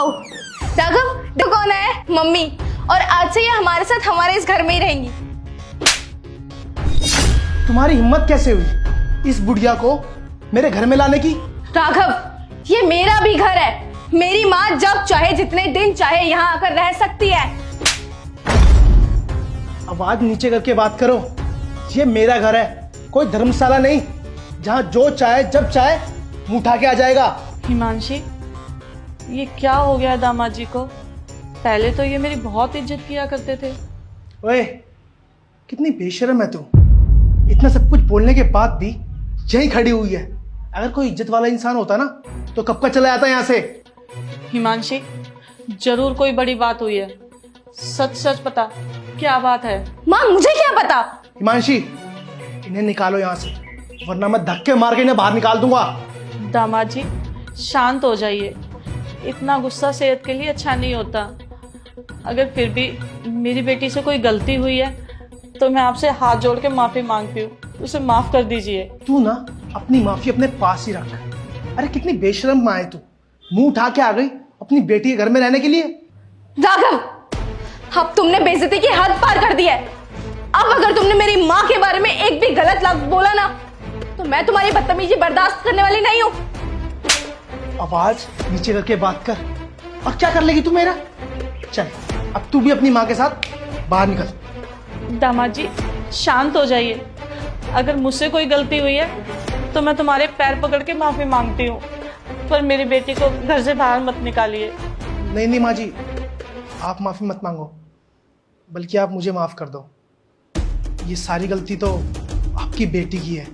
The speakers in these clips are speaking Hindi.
वाओ, राघव तो कौन है? मम्मी। और आज से ये हमारे साथ हमारे इस घर में ही रहेंगी। तुम्हारी हिम्मत कैसे हुई इस बुढ़िया को मेरे घर में लाने की? राघव, ये मेरा भी घर है। मेरी माँ जब चाहे जितने दिन चाहे यहाँ आकर रह सकती है। आवाज नीचे करके बात करो। ये मेरा घर है, कोई धर्मशाला नहीं जहाँ जो चाहे जब चाहे मुंह उठा के आ जाएगा। हिमांशी, ये क्या हो गया दामाद जी को? पहले तो ये मेरी बहुत इज्जत किया करते थे। ओए, कितनी बेशर्म है तू। इतना सब कुछ बोलने के बाद भी यहीं खड़ी हुई है। अगर कोई इज्जत वाला इंसान होता ना तो कब का चला जाता यहाँ से। हिमांशी, जरूर कोई बड़ी बात हुई है। सच सच बता, क्या बात है? माँ, मुझे क्या पता। हिमांशी, इन्हें निकालो यहाँ से, वरना मैं धक्के मार के इन्हें बाहर निकाल दूंगा। दामाद जी, शांत हो जाइए। इतना गुस्सा सेहत के लिए अच्छा नहीं होता। अगर फिर भी मेरी बेटी से कोई गलती हुई है तो मैं आपसे हाथ जोड़ के माफी मांगती हूँ, उसे माफ कर दीजिए। तू ना अपनी माफी अपने पास ही रख। अरे कितनी बेशर्म माँ है तू, मुंह उठा के आ गई अपनी बेटी के घर में रहने के लिए। राघव, अब तुमने बेइज्जती की हद पार कर दी है। अब अगर तुमने मेरी माँ के बारे में एक भी गलत लफ्ज बोला ना तो मैं तुम्हारी बदतमीजी बर्दाश्त करने वाली नहीं हूँ। आवाज नीचे करके बात कर। और क्या कर लेगी तू मेरा? चल, अब तू भी अपनी माँ के साथ बाहर निकल। दामाद जी, शांत हो जाइए। अगर मुझसे कोई गलती हुई है तो मैं तुम्हारे पैर पकड़ के माफी मांगती हूँ, पर मेरी बेटी को घर से बाहर मत निकालिए। नहीं नहीं माँ जी, आप माफी मत मांगो, बल्कि आप मुझे माफ कर दो। ये सारी गलती तो आपकी बेटी की है।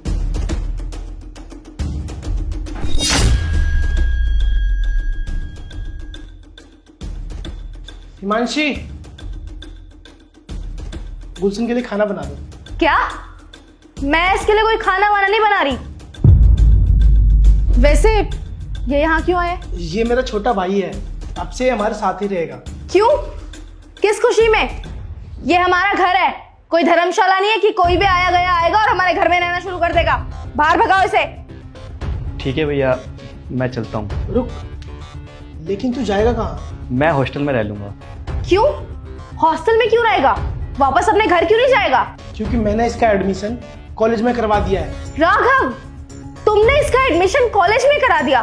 हिमांशी, गुलशन के लिए खाना बना दो। क्या? मैं इसके लिए कोई खाना वाना नहीं बना रही। वैसे ये यहाँ क्यों आए? ये मेरा छोटा भाई है, अब से हमारे साथ ही रहेगा। क्यों? किस खुशी में? ये हमारा घर है, कोई धर्मशाला नहीं है कि कोई भी आया गया आएगा और हमारे घर में रहना शुरू कर देगा। बाहर भगाओ इसे। ठीक है भैया, मैं चलता हूँ। रुक, लेकिन तू जाएगा कहाँ? मैं हॉस्टल में रह लूँगा। क्यों? हॉस्टल में क्यों रहेगा? वापस अपने घर क्यों नहीं जाएगा? क्योंकि मैंने इसका एडमिशन कॉलेज में करवा दिया है। राघव, तुमने इसका एडमिशन कॉलेज में करा दिया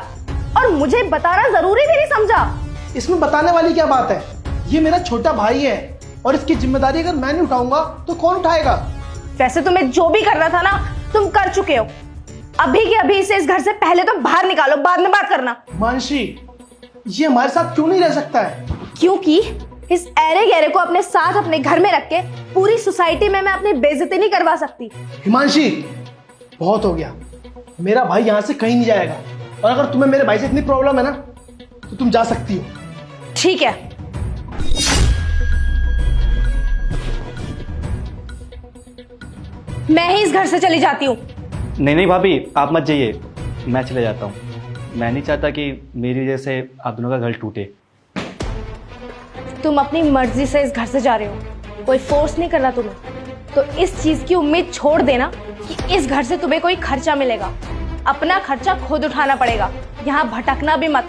और मुझे बताना जरूरी भी नहीं समझा? इसमें बताने वाली क्या बात है? ये मेरा छोटा भाई है और इसकी जिम्मेदारी अगर मैं नहीं उठाऊंगा तो कौन उठाएगा? वैसे तुम्हें जो भी करना था ना तुम कर चुके हो। अभी के अभी इसे इस घर से पहले तो बाहर निकालो, बाद में बात करना। मानसी, ये हमारे साथ क्यों नहीं रह सकता है? क्योंकि इस ऐरे गहरे को अपने साथ अपने घर में रख के पूरी सोसाइटी में मैं अपनी बेइज्जती नहीं करवा सकती। हिमांशी, बहुत हो गया। मेरा भाई यहाँ से कहीं नहीं जाएगा और अगर तुम्हें मेरे भाई से इतनी प्रॉब्लम है ना तो तुम जा सकती हो। ठीक है। मैं ही इस घर से चली जाती हूँ। नहीं नहीं भाभी, आप मत जाइए, मैं चले जाता हूँ। मैं नहीं चाहता कि मेरी वजह से आप दोनों का घर टूटे। तुम अपनी मर्जी से इस घर से जा रहे हो, कोई फोर्स नहीं कर रहा तुम्हें। तो इस चीज की उम्मीद छोड़ देना कि इस घर से तुम्हें कोई खर्चा मिलेगा। अपना खर्चा खुद उठाना पड़ेगा, यहाँ भटकना भी मत।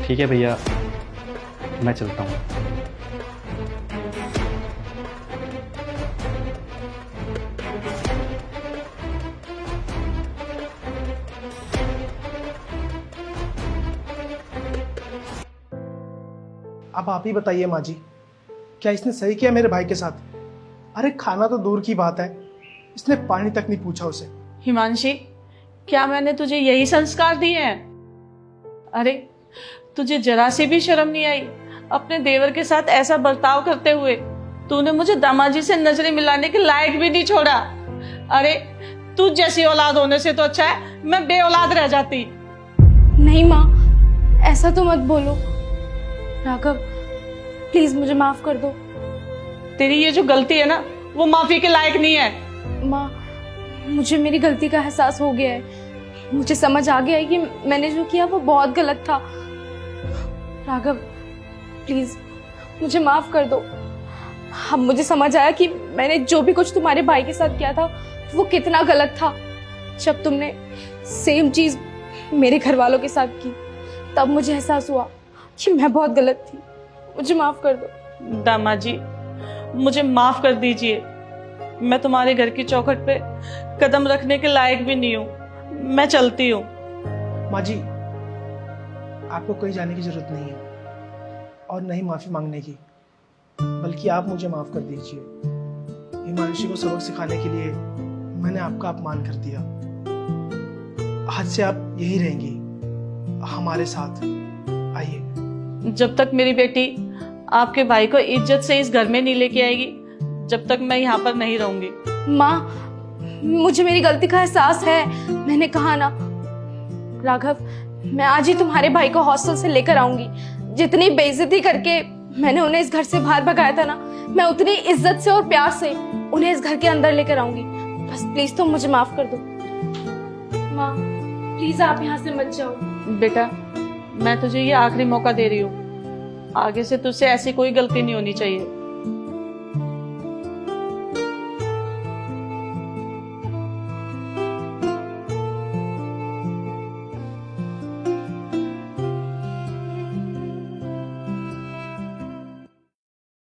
ठीक है भैया, मैं चलता हूँ। अब आप ही बताइए माँ जी, क्या इसने सही किया मेरे भाई के साथ? अरे खाना तो दूर की बात है, इसने पानी तक नहीं पूछा उसे। हिमांशी, क्या मैंने तुझे यही संस्कार दिए हैं? अरे तुझे जरा सी भी शर्म नहीं आई अपने देवर के साथ ऐसा बर्ताव करते हुए? तूने मुझे दामाजी से नजरें मिलाने के लायक भी नहीं छोड़ा। अरे तू जैसी औलाद होने से तो अच्छा है मैं बे औलाद रह जाती। नहीं माँ, ऐसा तो मत बोलो। राघव, प्लीज मुझे माफ कर दो। तेरी ये जो गलती है ना वो माफी के लायक नहीं है। माँ, मुझे मेरी गलती का एहसास हो गया है। मुझे समझ आ गया है कि मैंने जो किया वो बहुत गलत था। राघव, प्लीज मुझे माफ कर दो। अब मुझे समझ आया कि मैंने जो भी कुछ तुम्हारे भाई के साथ किया था वो कितना गलत था। जब तुमने सेम चीज मेरे घर वालों के साथ की तब मुझे एहसास हुआ कि मैं बहुत गलत थी, मुझे माफ कर दो। दामाद जी, मुझे माफ कर दीजिए। मैं तुम्हारे घर की चौखट पे कदम रखने के लायक भी नहीं हूँ। मैं चलती हूँ। माँ जी, आपको कहीं जाने की जरूरत नहीं है और नहीं माफी मांगने की, बल्कि आप मुझे माफ कर दीजिए। हिमांशी को सबक सिखाने के लिए मैंने आपका अपमान कर दिया। आज से आप यही रहेंगी हमारे साथ। आइए। जब तक मेरी बेटी आपके भाई को इज्जत से इस घर में नहीं लेके आएगी, जब तक मैं यहाँ पर नहीं रहूंगी। माँ, मुझे मेरी गलती का एहसास है। मैंने कहा ना राघव, मैं आज ही तुम्हारे भाई को हॉस्टल से लेकर आऊंगी। जितनी बेइज्जती करके मैंने उन्हें इस घर से बाहर भगाया था ना, मैं उतनी इज्जत से और प्यार से उन्हें इस घर के अंदर लेकर आऊंगी। बस प्लीज तुम मुझे माफ कर दो। माँ प्लीज आप यहाँ से मत जाओ। बेटा, मैं तुझे ये आखिरी मौका दे रही हूँ। आगे से तुझसे ऐसी कोई गलती नहीं होनी चाहिए।